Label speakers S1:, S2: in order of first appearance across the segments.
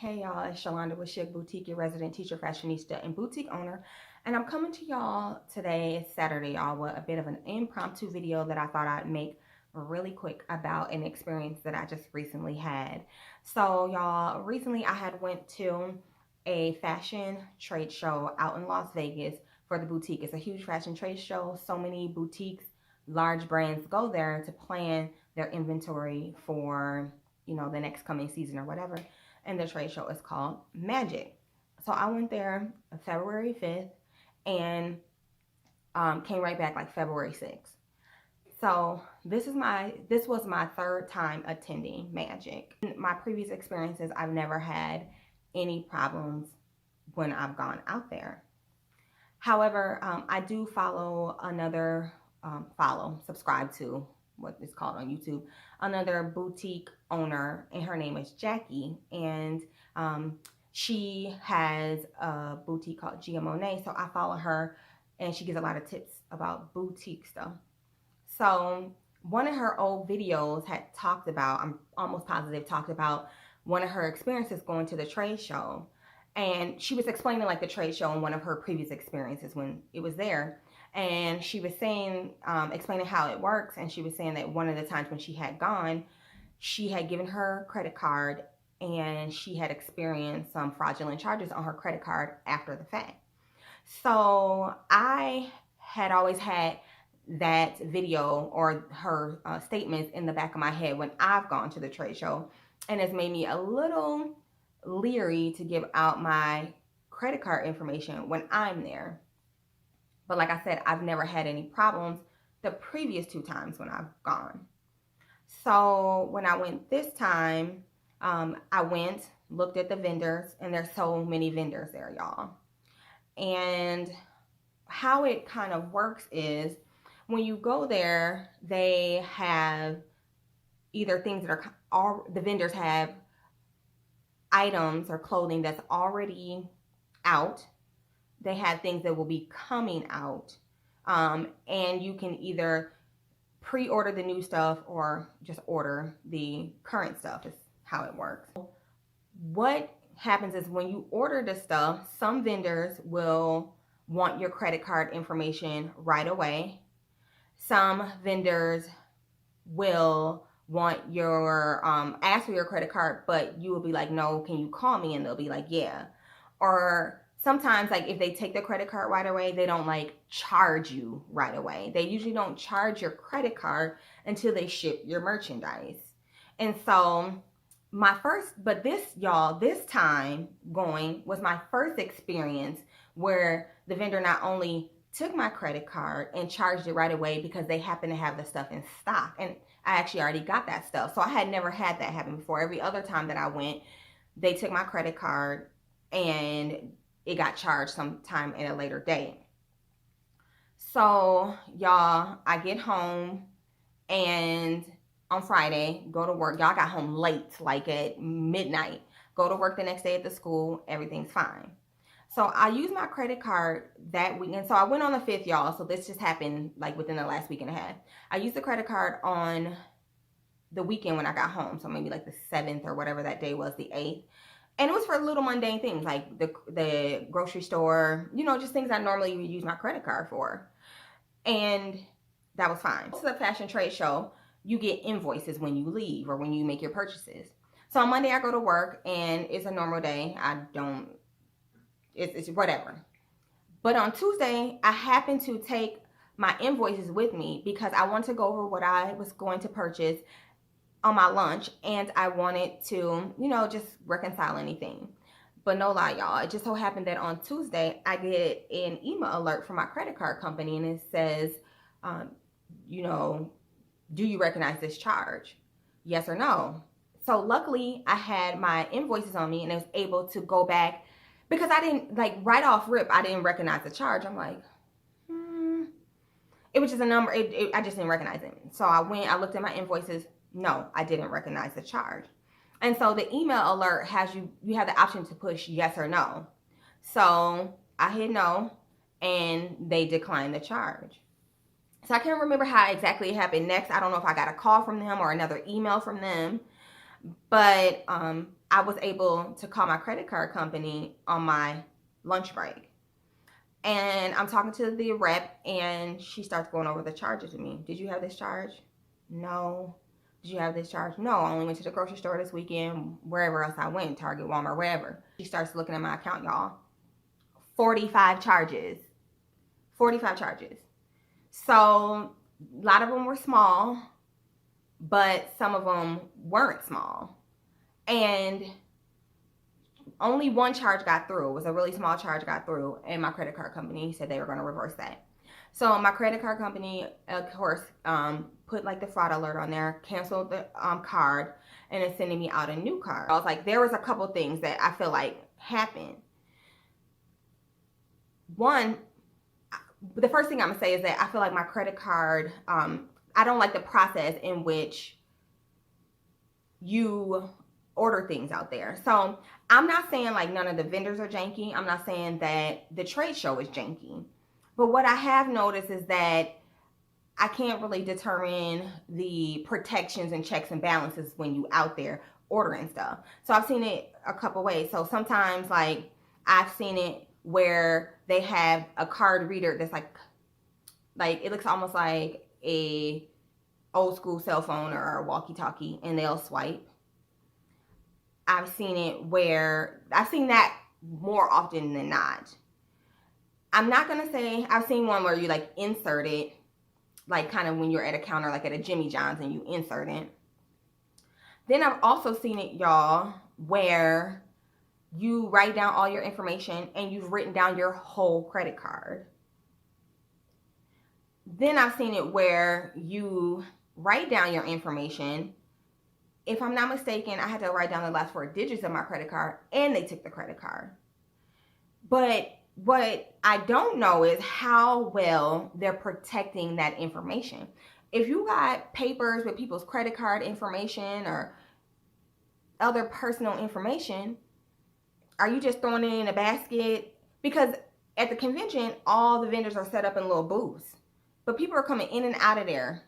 S1: Hey y'all, it's Shalonda with Chic Boutique, your resident teacher, fashionista, and boutique owner. And I'm coming to y'all today, it's Saturday, y'all, with a bit of an impromptu video that I thought I'd make really quick about an experience that I just recently had. So y'all, recently I had went to a fashion trade show out in Las Vegas for the boutique. It's a huge fashion trade show. So many boutiques, large brands go there to plan their inventory for, the next coming season or whatever, and the trade show is called Magic. So I went there February 5th and came right back like February 6th. So this was my third time attending Magic. In my previous experiences, I've never had any problems when I've gone out there. However, I do subscribe to what is called on YouTube, another boutique owner, and her name is Jackie, and she has a boutique called Gia Monet, so I follow her, and she gives a lot of tips about boutique stuff. So one of her old videos had talked about, I'm almost positive, talked about one of her experiences going to the trade show, and she was explaining like the trade show and one of her previous experiences when it was there. And she was saying, explaining how it works. And she was saying that one of the times when she had gone, she had given her credit card and she had experienced some fraudulent charges on her credit card after the fact. So I had always had that video or her statements in the back of my head when I've gone to the trade show. And it's made me a little leery to give out my credit card information when I'm there. But like I said, I've never had any problems the previous two times when I've gone. So when I went this time, I went, looked at the vendors, and there's so many vendors there, y'all. And how it kind of works is when you go there, they have either things that are, the vendors have items or clothing that's already out. They have things that will be coming out, and you can either pre-order the new stuff or just order the current stuff is how it works. What happens is when you order the stuff, some vendors will want your credit card information right away. Some vendors will want your ask for your credit card, but you will be like, no, can you call me? And they'll be like, yeah. Or sometimes, like, if they take the credit card right away, they don't like charge you right away. They usually don't charge your credit card until they ship your merchandise. And so this time going was my first experience where the vendor not only took my credit card and charged it right away because they happen to have the stuff in stock. And I actually already got that stuff. So I had never had that happen before. Every other time that I went, they took my credit card and it got charged sometime at a later date. So y'all, I get home and on Friday, go to work. Y'all got home late, like at midnight. Go to work the next day at the school. Everything's fine. So I used my credit card that weekend. So I went on the 5th, y'all. So this just happened like within the last week and a half. I used the credit card on the weekend when I got home. So maybe like the 7th or whatever that day was, the 8th. And it was for little mundane things like the grocery store, just things I normally would use my credit card for. And that was fine. This is a fashion trade show. You get invoices when you leave or when you make your purchases. So on Monday I go to work and it's a normal day. It's whatever. But on Tuesday, I happened to take my invoices with me because I wanted to go over what I was going to purchase on my lunch, and I wanted to, just reconcile anything. But no lie, y'all, it just so happened that on Tuesday, I get an email alert from my credit card company, and it says, do you recognize this charge? Yes or no? So luckily, I had my invoices on me, and I was able to go back because I didn't, like, right off rip, I didn't recognize the charge. I'm like, it was just a number. I just didn't recognize it. So I looked at my invoices. No, I didn't recognize the charge. And so the email alert has you have the option to push yes or no. So I hit no and they declined the charge. So I can't remember how exactly it happened next. I don't know if I got a call from them or another email from them. But I was able to call my credit card company on my lunch break. And I'm talking to the rep, and she starts going over the charges with me. Did you have this charge? No. Did you have this charge? No, I only went to the grocery store this weekend, wherever else I went, Target, Walmart, wherever. She starts looking at my account, y'all. 45 charges. 45 charges. So a lot of them were small, but some of them weren't small. And only one charge got through. It was a really small charge got through, and my credit card company said they were going to reverse that. So my credit card company, of course, put like the fraud alert on there, canceled the card, and is sending me out a new card. I was like, there was a couple things that I feel like happened. One, the first thing I'm gonna say is that I feel like my credit card, I don't like the process in which you order things out there. So I'm not saying like none of the vendors are janky. I'm not saying that the trade show is janky. But what I have noticed is that I can't really determine the protections and checks and balances when you out there ordering stuff. So I've seen it a couple ways. So sometimes like I've seen it where they have a card reader that's like it looks almost like a old school cell phone or a walkie-talkie, and they'll swipe. I've seen that more often than not. I'm not gonna say, I've seen one where you like insert it, like kind of when you're at a counter, like at a Jimmy John's, and you insert it. Then I've also seen it, y'all, where you write down all your information and you've written down your whole credit card. Then I've seen it where you write down your information. If I'm not mistaken, I had to write down the last 4 digits of my credit card, and they took the credit card. But what I don't know is how well they're protecting that information. If you got papers with people's credit card information or other personal information, are you just throwing it in a basket? Because at the convention, all the vendors are set up in little booths, but people are coming in and out of there.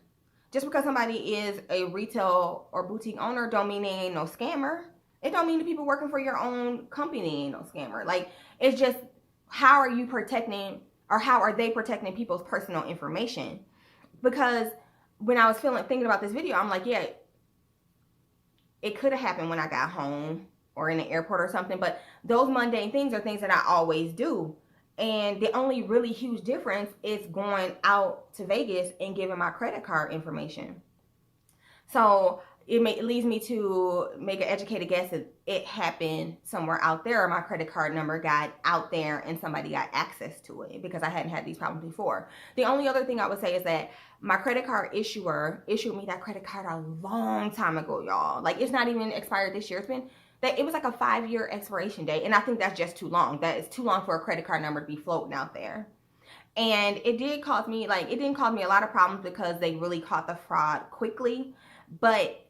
S1: Just because somebody is a retail or boutique owner don't mean they ain't no scammer. It don't mean the people working for your own company ain't no scammer. Like, it's just, how are you protecting, or how are they protecting people's personal information? Because when I was thinking about this video, I'm like, yeah, it could have happened when I got home or in the airport or something, but those mundane things are things that I always do. And the only really huge difference is going out to Vegas and giving my credit card information. So it leads me to make an educated guess that it happened somewhere out there, or my credit card number got out there and somebody got access to it, because I hadn't had these problems before. The only other thing I would say is that my credit card issuer issued me that credit card a long time ago, y'all. Like, it's not even expired this year. It was like a 5-year expiration date, and I think that's just too long. That is too long for a credit card number to be floating out there. And it did cause me, it didn't cause me a lot of problems because they really caught the fraud quickly. But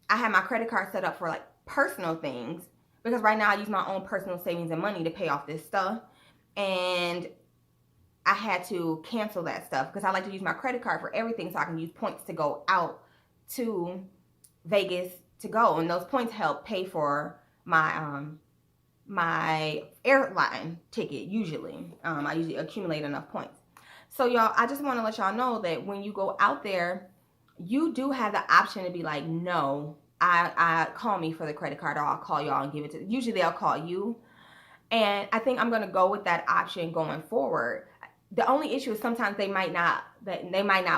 S1: I had my credit card set up for like personal things, because right now I use my own personal savings and money to pay off this stuff. And I had to cancel that stuff because I like to use my credit card for everything, so I can use points to go out to Vegas to go, and those points help pay for my my airline ticket. Usually I usually accumulate enough points. So y'all, I just want to let y'all know that when you go out there, you do have the option to be like, no, I call me for the credit card, or I'll call y'all and give it to, usually they'll call you. And I think I'm going to go with that option going forward. The only issue is sometimes they might not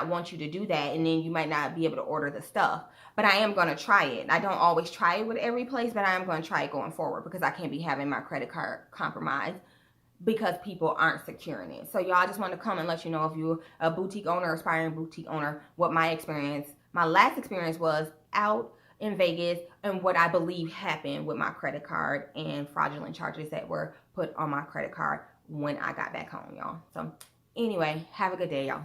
S1: want you to do that, and then you might not be able to order the stuff. But I am going to try it. I don't always try it with every place, but I am going to try it going forward, because I can't be having my credit card compromised because people aren't securing it. So y'all, I just want to come and let you know, if you're a boutique owner, aspiring boutique owner, what my last experience was out in Vegas, and what I believe happened with my credit card and fraudulent charges that were put on my credit card when I got back home, y'all. So anyway, have a good day, y'all.